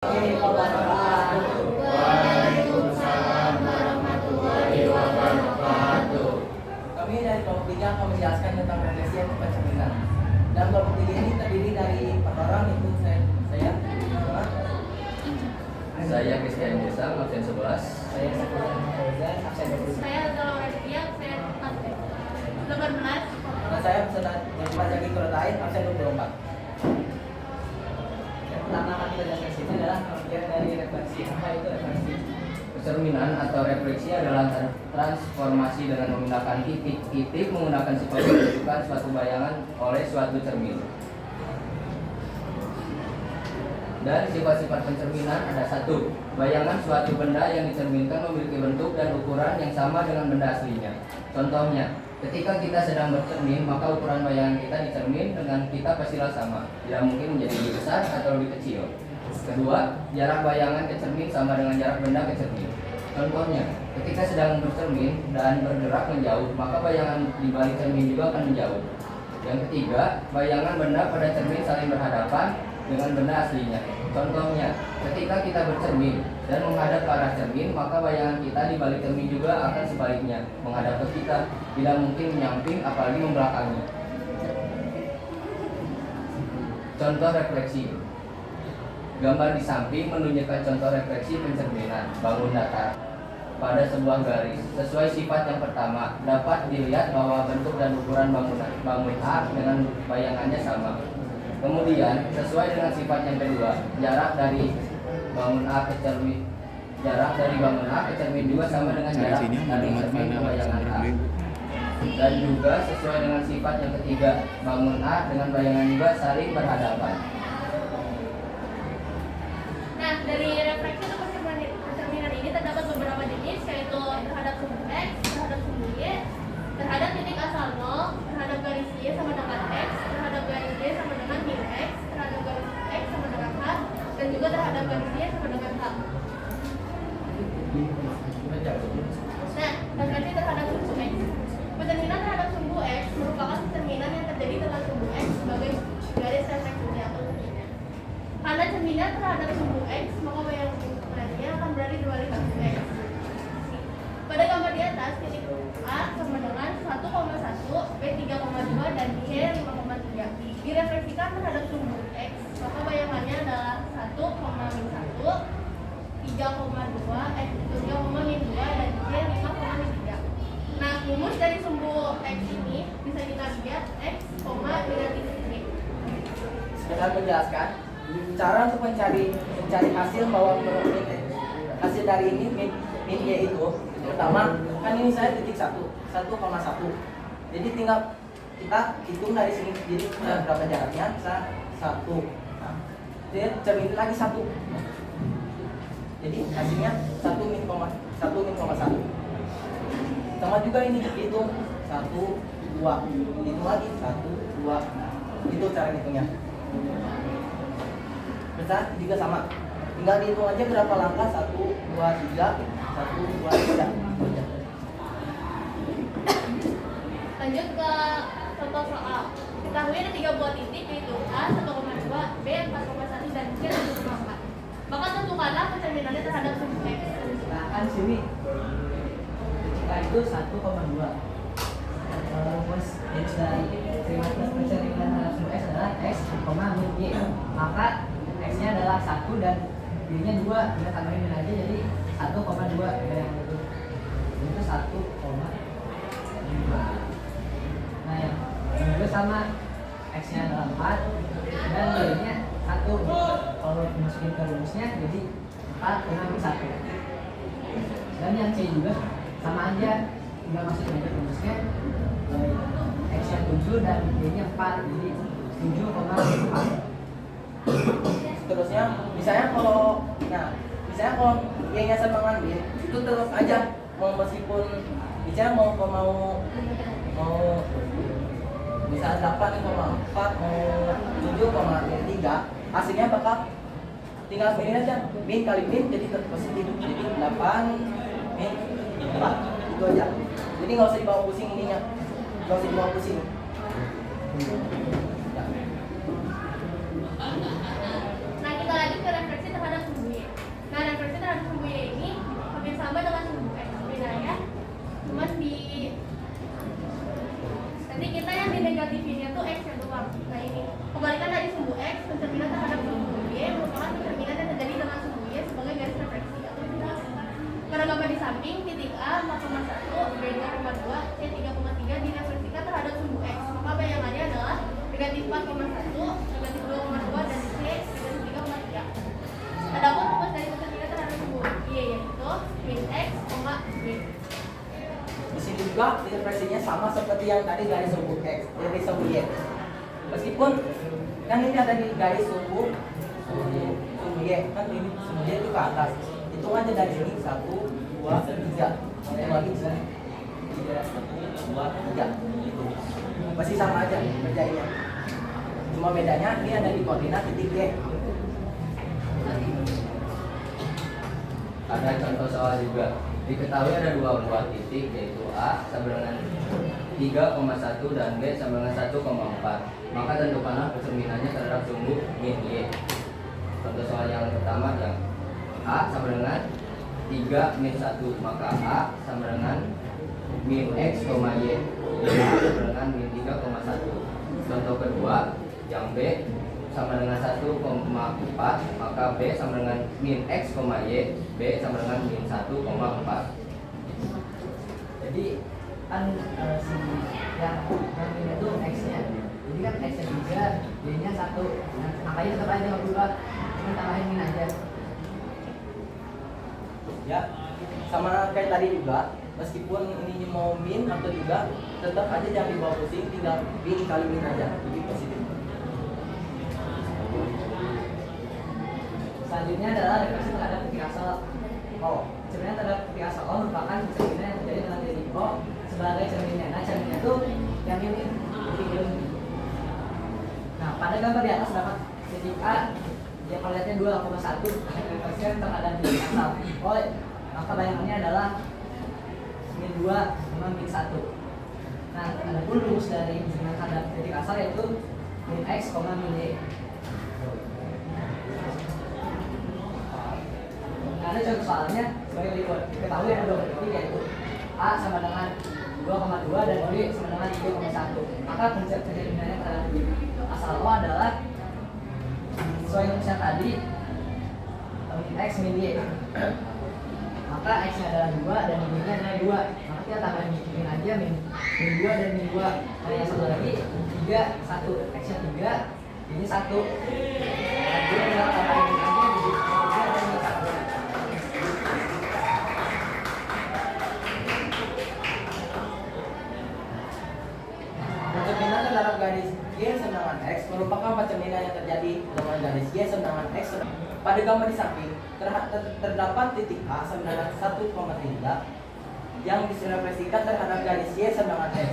Waalaikumsalam warahmatullahi wabarakatuh. Kami dari kelompok 3 akan menjelaskan tentang refleksi dan pencerminan. Dan kelompok 3 ini terdiri dari 4 orang, yaitu Saya Christian Desa, absen 11. saya Safian Fauzan, absen 20. Saya adalah orang dia, saya absen 18. Dan saya peserta yang Zaki Kurotain, absen 24. Yang pertama kami jelaskan sini adalah pengertian dari refleksi. Apa itu refleksi? Pencerminan atau refleksi adalah transformasi dengan menggunakan titik-titik menggunakan sifat menunjukkan suatu bayangan oleh suatu cermin. Dan sifat-sifat pencerminan ada: 1. Bayangan suatu benda yang dicerminkan memiliki bentuk dan ukuran yang sama dengan benda aslinya. Contohnya, ketika kita sedang bercermin, maka ukuran bayangan kita di cermin dengan kita pastilah sama, tidak mungkin menjadi lebih besar atau lebih kecil. Kedua, jarak bayangan ke cermin sama dengan jarak benda ke cermin. Contohnya, ketika sedang bercermin dan bergerak menjauh, maka bayangan di balik cermin juga akan menjauh. Yang ketiga, bayangan benda pada cermin saling berhadapan dengan benda aslinya. Contohnya, ketika kita bercermin dan menghadap ke arah cermin, maka bayangan kita di balik cermin juga akan sebaliknya, menghadap ke kita, tidak mungkin menyamping apalagi membelakangi. Contoh refleksi. Gambar di samping menunjukkan contoh refleksi pencerminan bangun datar pada sebuah garis. Sesuai sifat yang pertama, dapat dilihat bahwa bentuk dan ukuran bangun A dengan bayangannya sama. Kemudian, sesuai dengan sifat yang kedua, jarak dari bangun A ke cermin juga sama dengan jarak dari cermin ke bayangan A. Dan juga sesuai dengan sifat yang ketiga, bangun A dengan bayangan juga saling berhadapan. Nah, dari refleksi atau pencerminan ini terdapat beberapa jenis, yaitu terhadap sumbu X, terhadap sumbu Y, terhadap titik asal 0, terhadap garis Y sama dengan X, terhadap garis Y sama dengan min X, terhadap garis X sama dengan H, dan juga terhadap garis Y sama dengan H. Nah, refleksi terhadap sumbu X. Pencerminan terhadap sumbu X merupakan pencerminan yang terjadi terhadap sumbu X sebagai garis refleksinya atau sumbunya. Karena cerminan terhadap sumbu X, maka bayangannya akan berada di balik sumbu X. Pada gambar di atas, titik A sama dengan 1,1, B 3,2, dan C 5,3 direfleksikan terhadap sumbu X, maka bayangannya adalah 1,1, 3,2, 3,2, dan C 5,3. Nah, rumus dari sumbu X ini bisa kita lihat X, dengan titik. Dengan menjelaskan cara untuk mencari hasil bahwa menurut hasil dari ini min Y itu pertama kan ini saya titik 1,1, jadi tinggal kita hitung dari sini, jadi berapa jaraknya, bisa 1, jadi cermin lagi 1, jadi hasilnya 1,1, sama juga ini hitung 1, 2, hitung lagi 1, 2, itu cara hitungnya. Besar juga sama, tinggal dihitung aja berapa langkah, 1, 2, 3, 1, 2, 3. Lanjut ke contoh soal. Ketahui ada 3 buah titik, yaitu A 1,2, B 4,1, dan C 1,4. Maka tentukanlah pencerminannya terhadap sumbu X. Nah kan sini ketika itu 1,2. Rumus dari pencerminan terhadap sumbu X adalah X, min Y. Maka X-nya adalah 1 dan Y-nya 2, kita tambahin min aja jadi 1,2 yang itu. Itu 1,2. Nah yang kedua sama, X-nya adalah 4 dan Y-nya 1. Kalau dimasukin ke rumusnya jadi 4 kurang 1. Dan yang C juga sama aja, tinggal masukin aja rumusnya. X-nya 7 dan Y-nya 4, jadi 7,4. Seterusnya, misalnya kalau Y-nya saya mengambil, itu terus aja mau meskipun misalnya mau misalnya 8,4 mau 7,3, hasilnya bakal tinggal min aja, min kali min jadi positif, jadi 8 min 4, itu aja. Jadi nggak usah dibawa pusing ininya, nggak usah dibawa pusing. Nah, kita lanjut ke refleksi terhadap sumbu sama seperti yang tadi garis sumbu X, garis sumbu Y. Meskipun kan ini ada di garis sumbu Y, kan ini sumbu Y itu ke atas. Hitung aja dari sini 1, 2, 3. Hitung lagi 3, 1, 2, 3. Gitu. Masih sama aja kerjainnya. Cuma bedanya ini ada di koordinat titik Y. Ada contoh soal juga. Diketahui ada dua buah titik, yaitu A sama dengan 3,1 dan B sama dengan 1,4. Maka tentukanlah percerminannya terhadap sumbu min Y. Contoh soal yang pertama yang A sama dengan 3 min 1, maka A sama dengan min X, Y. A sama dengan min 3,1. Contoh kedua yang B sama dengan 1,4, maka B sama dengan min X, Y. B sama dengan min 1,4. Jadi kan si yang ini itu X-nya, jadi kan X-nya 3, Y-nya 1. Nah, angkanya tetap aja nggak berubah, cuma tambahin min aja. Ya, sama kayak tadi juga, meskipun ini mau min atau juga, tetap aja jangan dibawa pusing, tinggal min kali min aja, jadi positif. Selanjutnya adalah referensi terhadap titik asal O. Sebenarnya terhadap titik asal O merupakan cerminan yang terjadi dengan titik O sebagai cerminnya. Nah, cerminnya itu yang ini titik ini. Nah, pada gambar di atas dapat titik A yang koordinatnya 2,1 referensi terhadap titik asal O. Maka bayangannya adalah min 2 sama min 1. Nah, ada pun rumus dari cerminan terhadap titik asal yaitu min X, min Y. Ada contoh soalnya sebagai berikut. Diketahui ada dua titik yaitu A sama dengan 2,2 dan B sama dengan 3,1. Maka percerminannya terhadap titik asal O adalah sesuai rumusnya tadi min X min Y. Maka X-nya adalah 2 dan min-nya adalah 2. Maka kita tambahin min aja min 2 dan min 2. Nah, yang satu lagi 3, 1. X-nya 3, ini 1. Nah, dia tinggal tambahin min aja jadi 3 dan min 1. Percerminan terhadap garis Y sama dengan X merupakan percerminan yang terjadi dengan garis Y sama dengan X. Pada gambar di samping terdapat titik A sama dengan 1,3 yang direpresentasikan terhadap garis Y sama dengan X.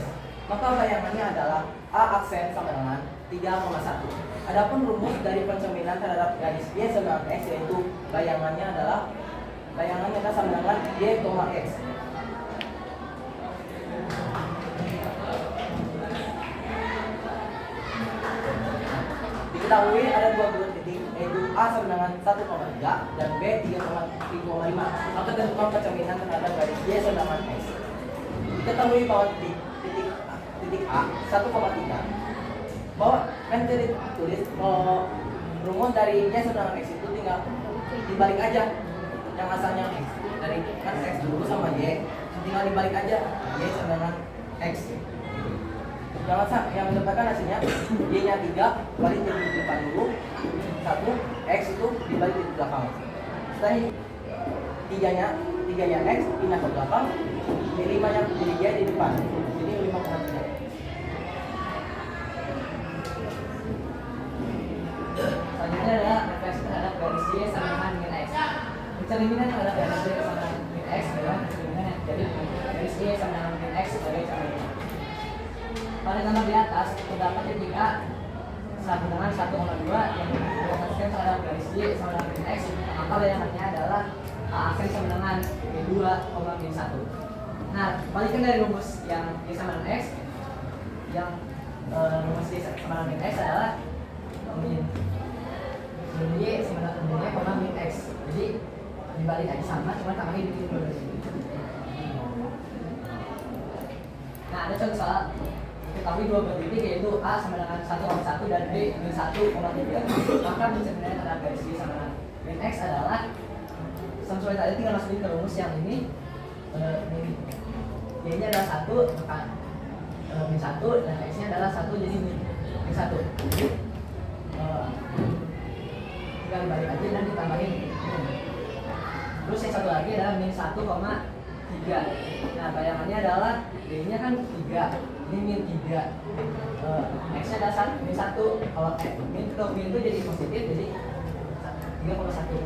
Maka bayangannya adalah A aksen sama dengan 3,1. Adapun rumus dari pencerminan terhadap garis Y sama dengan X yaitu bayangannya adalah sama dengan Y, X. Diketahui ada dua buah titik yaitu A sama dengan 1,3 dan B 3,5. Maka tentukan percerminan terhadap garis Y sama dengan X. Diketahui bahwa titik A 1,3 bahwa kan jadi tulis rumus dari Y sama dengan X itu tinggal dibalik aja yang asalnya X dari kan X dulu sama Y tinggal dibalik aja Y sama dengan X. Yang mendapatkan hasilnya Y-nya 3 balik jadi di depan dulu, 1 X itu dibalik di belakang. Setelah ini 3-nya X pindah ke belakang, ini 5-nya jadi Y di depan, jadi 5,3. Selanjutnya adalah referensi terhadap garis Y sama dengan min X. Cerminan terhadap garis Y sama dengan min X adalah cerminan yang terjadi garis Y sama dengan min X sebagai cerminan. Pada gambar di atas terdapat titik A sama dengan 1,2 yang direpresentasikan terhadap garis Y sama dengan min X. Maka bayangannya adalah A aksen sama dengan min 2, min 1. Nah, balikan dari rumus yang Y sama dengan X, yang rumus Y sama dengan min X adalah min Y sama dengan min Y, min X. Jadi dibalik aja sama, cuma tambahin di dulu. Nah, ada contoh soal ketahui dua buah titik yaitu A sama dengan 1,1 dan B min 1,3. Maka percerminannya terhadap garis Y sama dengan min X adalah sesuai tadi tinggal masukin ke rumus yang ini. Y-nya adalah 1, maka min 1 dan X-nya adalah 1 jadi min 1. Jadi tinggal dibalik aja dan ditambahin. Terus yang satu lagi adalah min 1,3. 3. Nah, bayangannya adalah D-nya kan 3, ini min 3. X-nya adalah min 1. Kalau min itu jadi positif, jadi 3,1.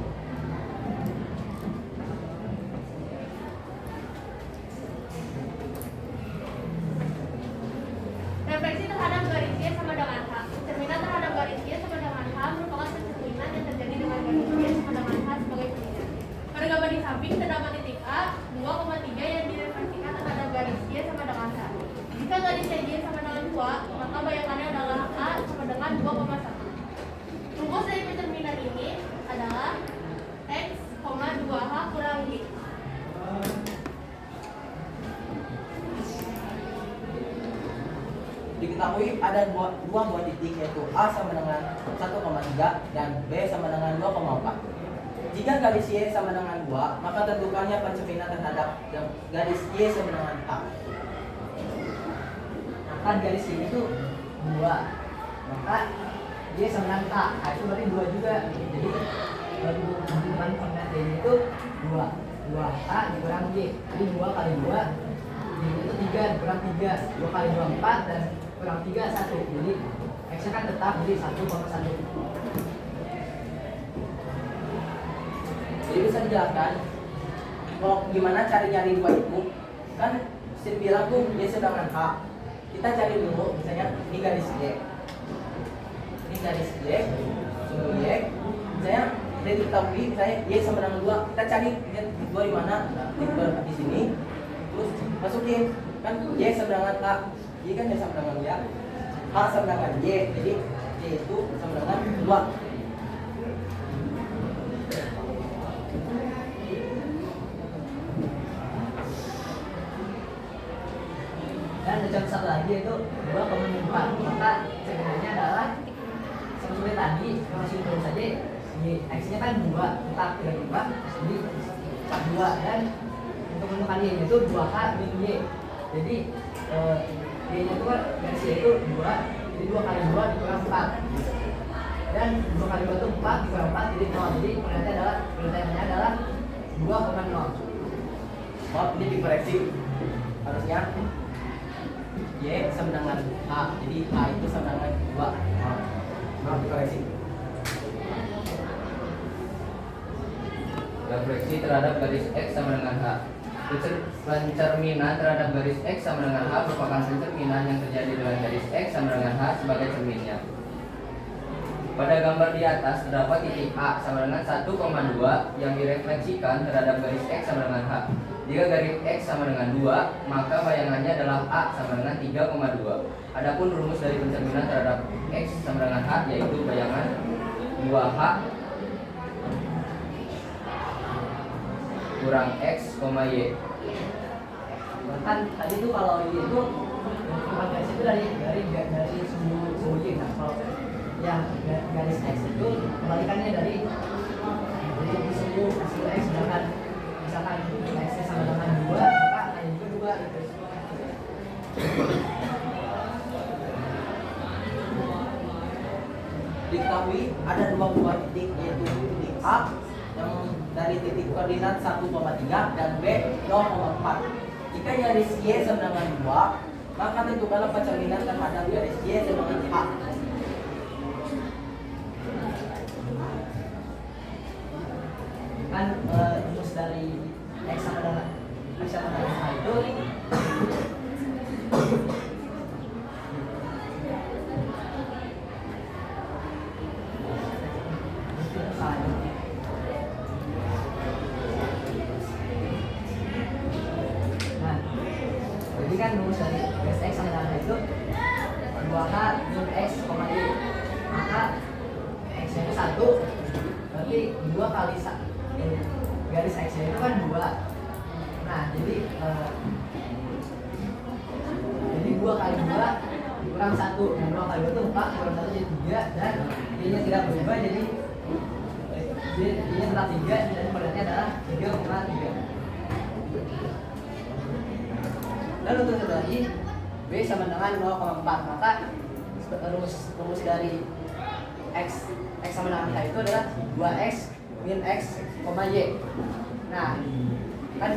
Refleksi terhadap garis Y sama dengan H. Cerminan terhadap garis Y sama dengan H merupakan pencerminan yang terjadi dengan garis Y sama dengan H sebagai cerminan. Pada gambar di samping terdapat titik A 2,3 yang direfleksikan terhadap garis Y sama dengan H. Jika garis Y sama dengan 2, maka bayangannya adalah A sama dengan 2,1. Rumus dari pencerminan ini adalah X, 2H kurang Y. Diketahui ada dua buah titik, yaitu A sama dengan 1,3 dan B sama dengan 2,4. Jika garis Y sama dengan 2, maka tentukannya pencerminan terhadap garis Y sama dengan A. Kan garis ini tuh 2, maka Y sama dengan A. Nah, itu berarti 2 juga. Jadi hubungan koordinat Y itu 2A dikurang Y. Jadi 2 kali 2 itu 3 dikurang 3. 2 kali 2 4 dan kurang 3 1. Jadi X-nya kan tetap jadi 1,1. Jadi bisa dijelaskan kalau gimana cari nyari 2 itu. Kan saya bilang tuh Y sedangkan H. Kita cari dulu, misalnya ini garis Y. Ini garis Y, sumbu Y. Misalnya dari diketahui misalnya Y sama dengan 2, kita cari lihat 2 di mana? Di sini. Terus masukin kan Y sama dengan A. Y kan Y sama dengan Y. H sama dengan Y. Jadi Y itu sama dengan 2. Dan ada contoh satu lagi yaitu 2,4. Maka sebenarnya adalah seperti tadi masih terus saja X-nya kan 2, tetap tidak berubah, jadi 2. Dan untuk menentukan Y-nya itu 2H min Y. Jadi Y-nya itu kan garis Y itu 2, jadi 2 kali 2 dikurang 4. Dan 2 kali 2 itu 4 dikurang 4 jadi 0. Jadi perbedaannya adalah 2,0. Maaf, ini dikoreksi. Harusnya Y sama dengan A. Jadi A itu sama dengan 2. Maaf, dikoreksi. Refleksi terhadap garis X sama dengan H. Pencerminan terhadap garis X sama dengan H merupakan pencerminan yang terjadi dengan garis X sama dengan H sebagai cerminnya. Pada gambar di atas terdapat titik A sama dengan 1,2 yang direfleksikan terhadap garis X sama dengan H. Jika garis X sama dengan 2, maka bayangannya adalah A sama dengan 3,2. Adapun rumus dari pencerminan terhadap X sama dengan H yaitu bayangan 2H kurang X, Y. Kan tadi tuh kalau Y itu garis itu dari sumbu Y. Nah, kalau yang garis X itu kebalikannya dari sumbu X. Sedangkan misalkan X sama dengan 2, maka Y juga 2 gitu. Diketahui ada 2 buah titik, yaitu titik A yang dari titik koordinat 1,3 dan B 0,4. Jika garis Y sama dengan 2, maka tentukanlah pencerminan terhadap garis Y sama dengan A. Kan rumus dari X sama dengan A itu nah, jadi kan rumus dari garis X sama dengan A itu 2H min X, Y. Maka X-nya itu 1, berarti 2 kali garis X-nya itu kan 2. Nah, jadi 2 kali 2 dikurang 1. Dan 2 kali 2 itu 4, kurang 1 jadi 3. Dan Y-nya tidak berubah, jadi Y-nya tetap 3. Dan koordinatnya adalah 3,3. Dan untuk satu lagi B sama dengan 0,4. Maka rumus dari X sama dengan A itu adalah 2X min X, Y. Nah, kan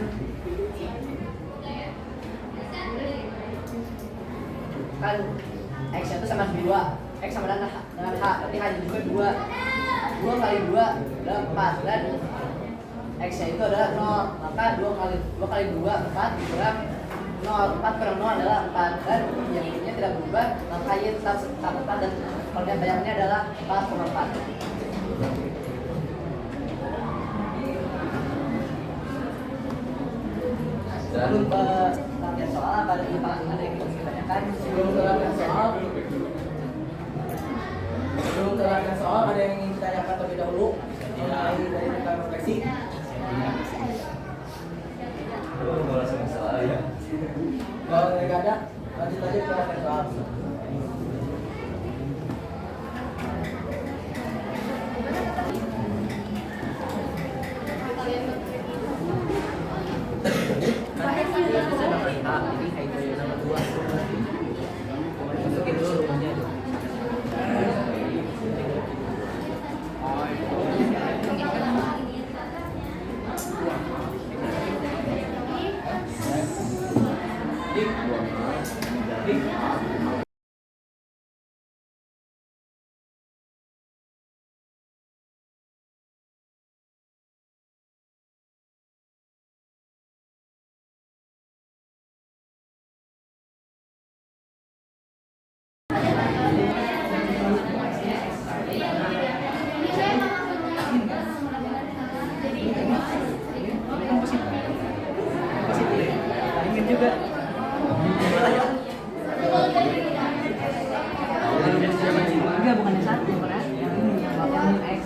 X itu sama 2, X sama dengan H, berarti H juga 2 kali 2 adalah 4, dan X nya itu adalah 0, maka 2 kali 2, 4 kurang 0, 4 kurang 0 adalah 4, dan yang ini tidak berubah, maka Y tetap 4, dan koordinat bayangannya adalah 4,4. Sebelum ke latihan soal, ada yang ingin ditanyakan? Sebelum ke latihan soal, ada yang ingin ditanyakan terlebih dahulu mulai dari rekan refleksi. Kalau nggak ada, lanjut aja ke latihan soal. Masukin dulu rumahnya. Ingin juga. Enggak, bukan yang satu, bukan yang ini, yang X.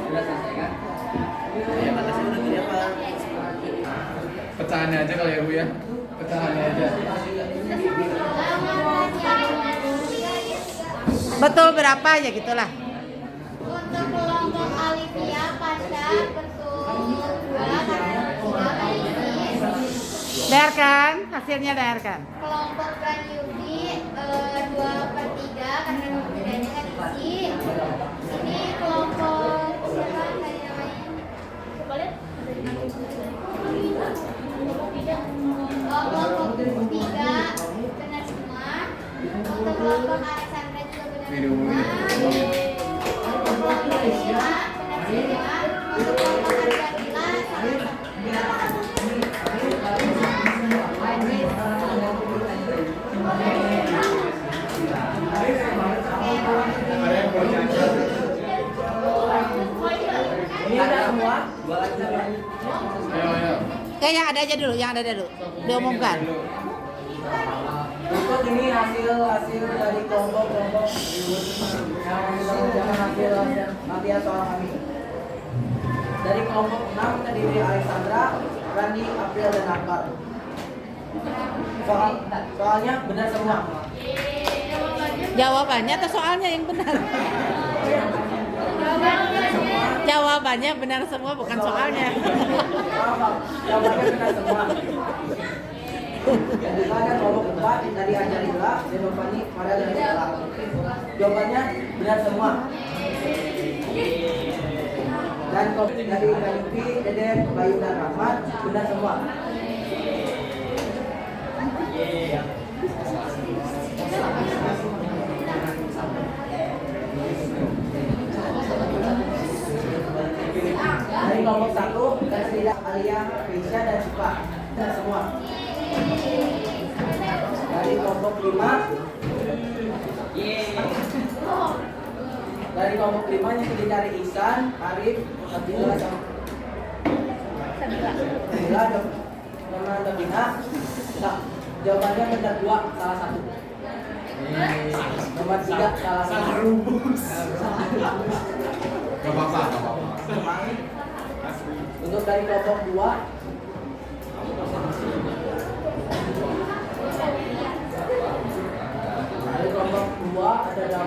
Sudah selesai kan? Ya, makasih udah gini apa? Pecahannya aja kali ya Bu ya. Pecahannya aja. Betul berapa ya gitulah. Untuk kelompok Alivia, Pasha, betul 2 karena 3 kali ini. Dengarkan, hasilnya dengarkan. Kelompok Pranyubi 2/3 karena bedanya kan isi. Ini kelompok siapa tadi namanya? Coba lihat. Kelompok 3 benar semua. Untuk kelompok Alexandra juga benar semua. Kelompok 5 benar semua. Untuk kelompok Argabila sama. Ini ada semua. Ayo. Kayak yang ada aja dulu, diumumkan. Berikut ini hasil dari kelompok-kelompok yang kita kerjakan hasil latihan soal kami. Dari kelompok 6 terdiri Alexandra, Randi, April, dan Akbar. Soalnya benar semua. Jawabannya atau soalnya yang benar? Jawabannya benar semua, bukan soalnya. Jawabannya benar semua. Yang kedua ada kelompok 4 dari Anjalila, Denopani, Farel, dan Stella. Jawabannya benar semua. Dan kelompok dari Kayupi, Deden, Bayu, dan Rahmat benar semua. Dari kelompok 1 dan tidak Alia, Keisha, dan Siva benar semua. Dari kelompok 5 yang terdiri dari Ihsan, Arif, Nabila, Nabila, nama Nabila. Nah, jawabannya benar 2, salah 1. Nomor 3 salah 1. Gak apa-apa. Untuk dari kelompok 2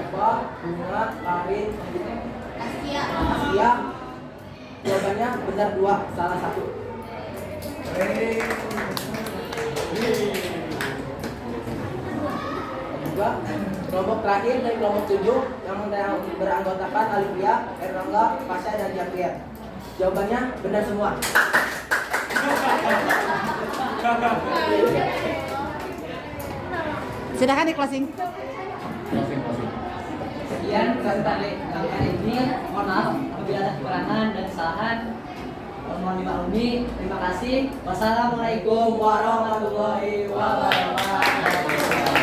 Siapa? Bunga, Karin, Askia. Asia. Jawabannya benar 2, salah 1. Juga kelompok terakhir dari kelompok 7 yang beranggotakan Alivia, Erlangga, Pasha, dan Javier. Jawabannya benar semua. Silakan di closing. Sekian presentasi kali ini. Mohon maaf apabila ada kekurangan dan kesalahan. Mohon dimaklumi. Terima kasih. Wassalamualaikum warahmatullahi wabarakatuh.